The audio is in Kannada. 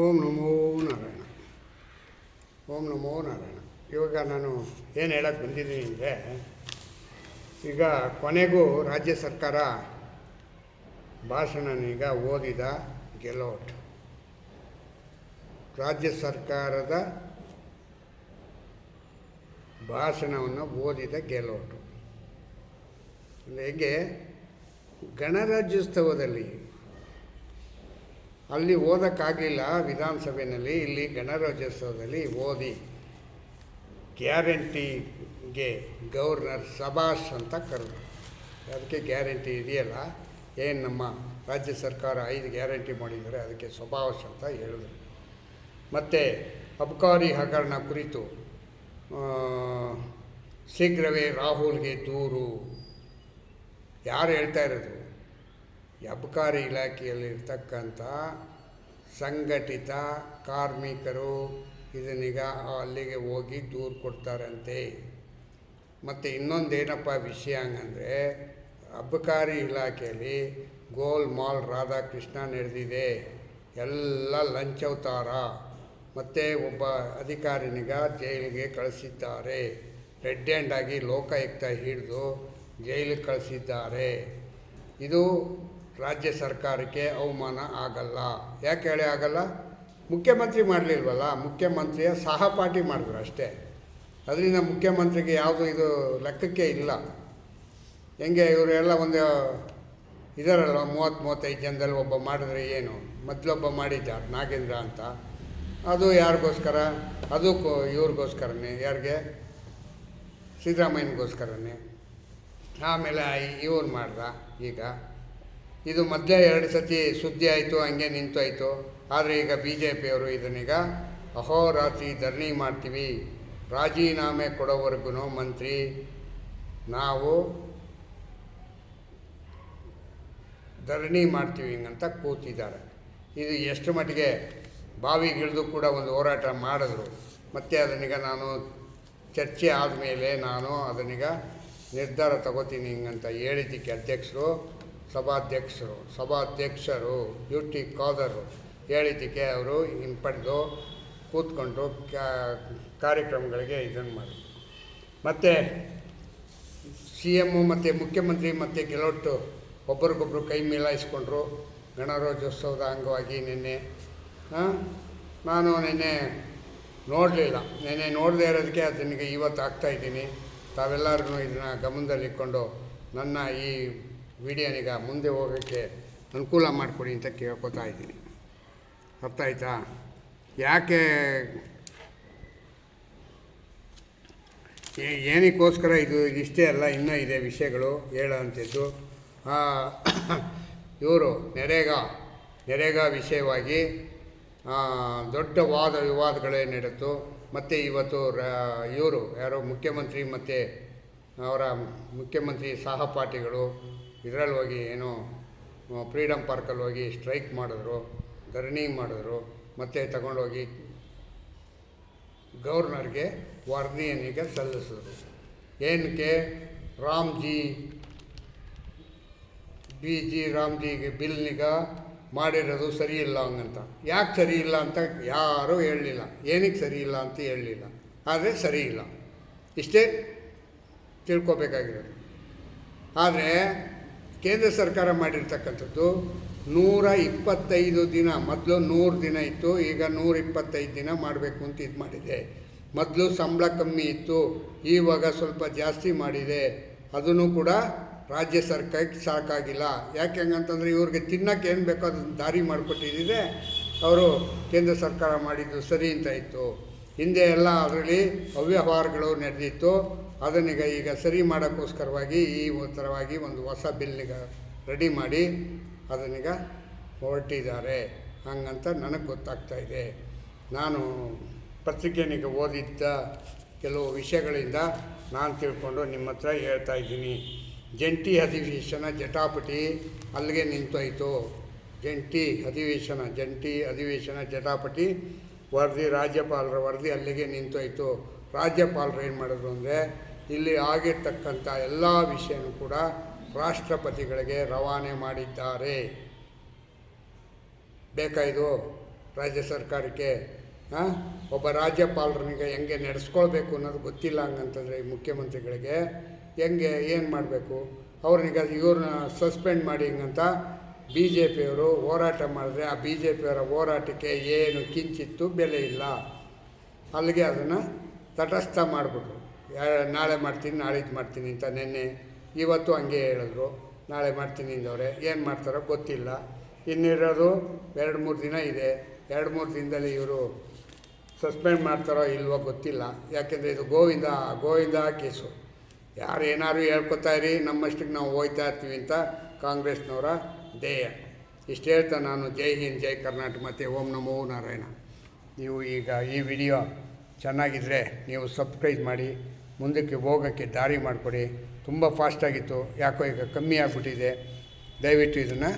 ಓಂ ನಮೋ ನಾರಾಯಣ. ಓಂ ನಮೋ ನಾರಾಯಣ. ಇವಾಗ ನಾನು ಏನು ಹೇಳಕ್ಕೆ ಬಂದಿದ್ದೀನಿ ಅಂದರೆ, ಈಗ ಕೊನೆಗೂ ರಾಜ್ಯ ಸರ್ಕಾರ ಭಾಷಣನೀಗ ಓದಿದ ಗೆಲೋಟ್. ರಾಜ್ಯ ಸರ್ಕಾರದ ಭಾಷಣವನ್ನು ಓದಿದ ಗೆಲೋಟು. ಹೇಗೆ ಗಣರಾಜ್ಯೋತ್ಸವದಲ್ಲಿ ಅಲ್ಲಿ ಓದೋಕ್ಕಾಗಲಿಲ್ಲ ವಿಧಾನಸಭೆಯಲ್ಲಿ, ಇಲ್ಲಿ ಗಣರಾಜ್ಯೋತ್ಸವದಲ್ಲಿ ಓದಿ ಗ್ಯಾರಂಟಿಗೆ ಗವರ್ನರ್ ಸಭಾಷ್ ಅಂತ ಕರೆದು. ಅದಕ್ಕೆ ಗ್ಯಾರಂಟಿ ಇದೆಯಲ್ಲ, ಏನು ನಮ್ಮ ರಾಜ್ಯ ಸರ್ಕಾರ 5 ಗ್ಯಾರಂಟಿ ಮಾಡಿದ್ದಾರೆ, ಅದಕ್ಕೆ ಸಭಾಷ್ ಅಂತ ಹೇಳಿದ್ರು. ಮತ್ತು ಅಬಕಾರಿ ಹಗರಣ ಕುರಿತು ಶೀಘ್ರವೇ ರಾಹುಲ್ಗೆ ದೂರು. ಯಾರು ಹೇಳ್ತಾ ಇರೋದು? ಅಬಕಾರಿ ಇಲಾಖೆಯಲ್ಲಿರ್ತಕ್ಕಂಥ ಸಂಘಟಿತ ಕಾರ್ಮಿಕರು ಇದನ್ನೀಗ ಅಲ್ಲಿಗೆ ಹೋಗಿ ದೂರು ಕೊಡ್ತಾರಂತೆ. ಮತ್ತು ಇನ್ನೊಂದೇನಪ್ಪ ವಿಷಯ ಹಂಗಂದರೆ, ಅಬಕಾರಿ ಇಲಾಖೆಯಲ್ಲಿ ಗೋಲ್ಮಾಲ್ ರಾಧಾಕೃಷ್ಣ ನಡೆದಿದೆ. ಎಲ್ಲ ಲಂಚವತಾರ. ಮತ್ತು ಒಬ್ಬ ಅಧಿಕಾರಿನಿಗ ಜೈಲಿಗೆ ಕಳಿಸಿದ್ದಾರೆ. ರೆಡ್ ಹ್ಯಾಂಡಾಗಿ ಲೋಕಾಯುಕ್ತ ಹಿಡಿದು ಜೈಲಿಗೆ ಕಳಿಸಿದ್ದಾರೆ. ಇದು ರಾಜ್ಯ ಸರ್ಕಾರಕ್ಕೆ ಅವಮಾನ ಆಗಲ್ಲ. ಯಾಕೆ ಹೇಳಿ ಆಗಲ್ಲ? ಮುಖ್ಯಮಂತ್ರಿ ಮಾಡಲಿಲ್ವಲ್ಲ, ಮುಖ್ಯಮಂತ್ರಿಯ ಸಹಪಾಠಿ ಮಾಡಿದ್ರು ಅಷ್ಟೇ. ಅದರಿಂದ ಮುಖ್ಯಮಂತ್ರಿಗೆ ಯಾವುದು ಇದು ಲೆಕ್ಕಕ್ಕೆ ಇಲ್ಲ. ಹೆಂಗೆ ಇವರೆಲ್ಲ ಒಂದು ಇದರಲ್ವ, 30-35 ಜನದಲ್ಲಿ ಒಬ್ಬ ಮಾಡಿದ್ರೆ ಏನು? ಮೊದಲೊಬ್ಬ ಮಾಡಿದ್ದ ನಾಗೇಂದ್ರ ಅಂತ, ಅದು ಯಾರಿಗೋಸ್ಕರ? ಅದು ಇವ್ರಿಗೋಸ್ಕರನೇ. ಯಾರಿಗೆ? ಸಿದ್ದರಾಮಯ್ಯನಿಗೋಸ್ಕರನೇ. ಆಮೇಲೆ ಇವ್ರು ಮಾಡ್ದ. ಈಗ ಇದು ಮೊದಲೇ 2 ಸತಿ ಸುದ್ದಿ ಆಯಿತು, ಹಂಗೆ ನಿಂತೋಯ್ತು. ಆದರೆ ಈಗ BJPಯವರು ಇದನ್ನೀಗ ಅಹೋರಾತ್ರಿ ಧರಣಿ ಮಾಡ್ತೀವಿ, ರಾಜೀನಾಮೆ ಕೊಡೋವರೆಗೂ ಮಂತ್ರಿ ನಾವು ಧರಣಿ ಮಾಡ್ತೀವಿ ಹಿಂಗಂತ ಕೂತಿದ್ದಾರೆ. ಇದು ಎಷ್ಟು ಮಟ್ಟಿಗೆ ಬಾವಿಗಿಳಿದು ಕೂಡ ಒಂದು ಹೋರಾಟ ಮಾಡಿದ್ರು. ಮತ್ತು ಅದನ್ನೀಗ ನಾನು ಚರ್ಚೆ ಆದಮೇಲೆ ನಾನು ಅದನ್ನೀಗ ನಿರ್ಧಾರ ತಗೋತೀನಿ ಹಿಂಗಂತ ಹೇಳಿದ್ದಕ್ಕೆ ಸಭಾಧ್ಯಕ್ಷರು UT ಖಾದರ್ ಹೇಳಿದ್ದಕ್ಕೆ ಅವರು ಹಿಂಪಡೆದು ಕೂತ್ಕೊಂಡು ಕಾರ್ಯಕ್ರಮಗಳಿಗೆ ಇದನ್ನು ಮಾಡಿ. ಮತ್ತು CM ಮತ್ತು ಮುಖ್ಯಮಂತ್ರಿ ಮತ್ತು ಗೆಲೋಟು ಒಬ್ಬರಿಗೊಬ್ಬರು ಕೈ ಮೇಲಾಯಿಸ್ಕೊಂಡ್ರು ಗಣರಾಜ್ಯೋತ್ಸವದ ಅಂಗವಾಗಿ. ನಿನ್ನೆ ನಾನು ನೋಡಲಿಲ್ಲ. ನಿನ್ನೆ ನೋಡದೇ ಇರೋದಕ್ಕೆ ಅದನಿಗೆ ಇವತ್ತು ಆಗ್ತಾಯಿದ್ದೀನಿ. ತಾವೆಲ್ಲರೂ ಇದನ್ನು ಗಮನದಲ್ಲಿಟ್ಕೊಂಡು ನನ್ನ ಈ ವಿಡಿಯೋನಿಗ ಮುಂದೆ ಹೋಗೋಕ್ಕೆ ಅನುಕೂಲ ಮಾಡಿಕೊಡಿ ಅಂತ ಕೇಳ್ಕೊತಾ ಇದ್ದೀನಿ. ಅರ್ಥ ಆಯ್ತಾ? ಯಾಕೆ ಏನಕ್ಕೋಸ್ಕರ ಇದಿಷ್ಟೇ ಅಲ್ಲ, ಇನ್ನೂ ಇದೆ ವಿಷಯಗಳು ಹೇಳೋ ಅಂಥದ್ದು. ಇವರು ನರೇಗಾ ವಿಷಯವಾಗಿ ದೊಡ್ಡ ವಿವಾದಗಳೇ ನಡೆಯಿತು. ಮತ್ತು ಇವತ್ತು ಇವರು ಯಾರೋ ಮುಖ್ಯಮಂತ್ರಿ ಮತ್ತು ಅವರ ಮುಖ್ಯಮಂತ್ರಿ ಸಹಪಾಠಿಗಳು ಇದರಲ್ಲಿ ಹೋಗಿ ಏನೋ ಫ್ರೀಡಮ್ ಪಾರ್ಕಲ್ಲಿ ಹೋಗಿ ಸ್ಟ್ರೈಕ್ ಮಾಡಿದ್ರು, ಧರಣಿ ಮಾಡಿದ್ರು. ಮತ್ತು ತಗೊಂಡೋಗಿ ಗವರ್ನರ್ಗೆ ವರದಿಯನ್ನೀಗ ಸಲ್ಲಿಸಿದ್ರು. ಏನಕ್ಕೆ? ರಾಮ್ಜಿ ಬಿಲ್ನಿಗ ಮಾಡಿರೋದು ಸರಿ ಇಲ್ಲ ಹಂಗಂತ. ಯಾಕೆ ಸರಿ ಇಲ್ಲ ಅಂತ ಯಾರೂ ಹೇಳಲಿಲ್ಲ. ಏನಕ್ಕೆ ಸರಿ ಇಲ್ಲ ಅಂತ ಹೇಳಲಿಲ್ಲ, ಆದರೆ ಸರಿ ಇಲ್ಲ, ಇಷ್ಟೇ ತಿಳ್ಕೊಬೇಕಾಗಿರೋದು. ಆದರೆ ಕೇಂದ್ರ ಸರ್ಕಾರ ಮಾಡಿರ್ತಕ್ಕಂಥದ್ದು 125 ದಿನ, ಮೊದಲು 100 ದಿನ ಇತ್ತು, ಈಗ 125 ದಿನ ಮಾಡಬೇಕು ಅಂತ ಇದು ಮಾಡಿದೆ. ಮೊದಲು ಸಂಬಳ ಕಮ್ಮಿ ಇತ್ತು, ಇವಾಗ ಸ್ವಲ್ಪ ಜಾಸ್ತಿ ಮಾಡಿದೆ. ಅದನ್ನು ಕೂಡ ರಾಜ್ಯ ಸರ್ಕಾರಕ್ಕೆ ಸಾಕಾಗಿಲ್ಲ. ಯಾಕೆ ಹಂಗಂತಂದರೆ ಇವ್ರಿಗೆ ತಿನ್ನೋಕ್ಕೆ ಏನು ಬೇಕೋ ಅದನ್ನು ದಾರಿ ಮಾಡಿಕೊಟ್ಟಿದ್ದಿದೆ. ಅವರು ಕೇಂದ್ರ ಸರ್ಕಾರ ಮಾಡಿದ್ದು ಸರಿ ಅಂತ ಇತ್ತು. ಹಿಂದೆ ಎಲ್ಲ ಅದರಲ್ಲಿ ಅವ್ಯವಹಾರಗಳು ನಡೆದಿತ್ತು. ಅದನ್ನೀಗ ಈಗ ಸರಿ ಮಾಡೋಕ್ಕೋಸ್ಕರವಾಗಿ ಈ ಥರವಾಗಿ ಒಂದು ಹೊಸ ಬಿಲ್ನಿಗ ರೆಡಿ ಮಾಡಿ ಅದನ್ನೀಗ ಹೊರಟಿದ್ದಾರೆ ಹಂಗಂತ ನನಗೆ ಗೊತ್ತಾಗ್ತಾಯಿದೆ. ನಾನು ಪತ್ರಿಕೆನಿಗ ಓದಿದ್ದ ಕೆಲವು ವಿಷಯಗಳಿಂದ ನಾನು ತಿಳ್ಕೊಂಡು ನಿಮ್ಮ ಹತ್ರ ಹೇಳ್ತಾಯಿದ್ದೀನಿ. ಜಂಟಿ ಅಧಿವೇಶನ ಜಟಾಪಟಿ ಅಲ್ಲಿಗೆ ನಿಂತೋಯ್ತು. ಜಂಟಿ ಅಧಿವೇಶನ ಜಟಾಪಟಿ ರಾಜ್ಯಪಾಲರ ವರದಿ ಅಲ್ಲಿಗೆ ನಿಂತೋಯ್ತು. ರಾಜ್ಯಪಾಲರು ಏನು ಮಾಡಿದ್ರು ಅಂದರೆ, ಇಲ್ಲಿ ಆಗಿರ್ತಕ್ಕಂಥ ಎಲ್ಲ ವಿಷಯನೂ ಕೂಡ ರಾಷ್ಟ್ರಪತಿಗಳಿಗೆ ರವಾನೆ ಮಾಡಿದ್ದಾರೆ. ಬೇಕಾಯಿತು ರಾಜ್ಯ ಸರ್ಕಾರಕ್ಕೆ ಒಬ್ಬ ರಾಜ್ಯಪಾಲರನಿಗೆ ಹೆಂಗೆ ನಡೆಸ್ಕೊಳ್ಬೇಕು ಅನ್ನೋದು ಗೊತ್ತಿಲ್ಲ ಹಂಗಂತಂದರೆ ಈ ಮುಖ್ಯಮಂತ್ರಿಗಳಿಗೆ ಹೆಂಗೆ ಏನು ಮಾಡಬೇಕು ಅವ್ರನಿಗೆ ಇವ್ರನ್ನ ಸಸ್ಪೆಂಡ್ ಮಾಡಿ ಹಿಂಗಂತ ಬಿ ಜೆ ಪಿಯವರು ಹೋರಾಟ ಮಾಡಿದ್ರೆ ಆ ಬಿ ಜೆ ಪಿಯವರ ಹೋರಾಟಕ್ಕೆ ಏನು ಕಿಂಚಿತ್ತು ಬೆಲೆ ಇಲ್ಲ. ಅಲ್ಲಿಗೆ ಅದನ್ನು ತಟಸ್ಥ ಮಾಡಿಬಿಟ್ರು. ನಾಳೆ ಮಾಡ್ತೀನಿ ನಾಳಿದ್ದು ಮಾಡ್ತೀನಿ ಅಂತ ನಿನ್ನೆ ಇವತ್ತು ಹಂಗೆ ಹೇಳಿದ್ರು. ನಾಳೆ ಮಾಡ್ತೀನಿ ಅಂದವ್ರೆ, ಏನು ಮಾಡ್ತಾರೋ ಗೊತ್ತಿಲ್ಲ. ಇನ್ನಿರೋದು 2-3 ದಿನ ಇದೆ. 2-3 ದಿನದಲ್ಲಿ ಇವರು ಸಸ್ಪೆಂಡ್ ಮಾಡ್ತಾರೋ ಇಲ್ವೋ ಗೊತ್ತಿಲ್ಲ. ಯಾಕೆಂದರೆ ಇದು ಗೋವಿಂದ ಕೇಸು. ಯಾರು ಏನಾದ್ರು ಹೇಳ್ಕೊತಾಯಿರಿ, ನಮ್ಮಷ್ಟಕ್ಕೆ ನಾವು ಹೋಗ್ತಾ ಇರ್ತೀವಿ ಅಂತ ಕಾಂಗ್ರೆಸ್ನವರ ಧ್ಯೇಯ. ಇಷ್ಟು ಹೇಳ್ತಾ ನಾನು ಜೈ ಹಿಂದ್, ಜೈ ಕರ್ನಾಟಕ ಮತ್ತು ಓಂ ನಮೋ ನಾರಾಯಣ. ನೀವು ಈಗ ಈ ವಿಡಿಯೋ ಚೆನ್ನಾಗಿದ್ದರೆ ನೀವು ಸಬ್ಸ್ಕ್ರೈಬ್ ಮಾಡಿ, ಮುಂದಕ್ಕೆ ಹೋಗೋಕ್ಕೆ ದಾರಿ ಮಾಡಿಕೊಡಿ. ತುಂಬ ಫಾಸ್ಟಾಗಿತ್ತು, ಯಾಕೋ ಈಗ ಕಮ್ಮಿ ಆಗಿಬಿಟ್ಟಿದೆ. ದಯವಿಟ್ಟು ಇದನ್ನು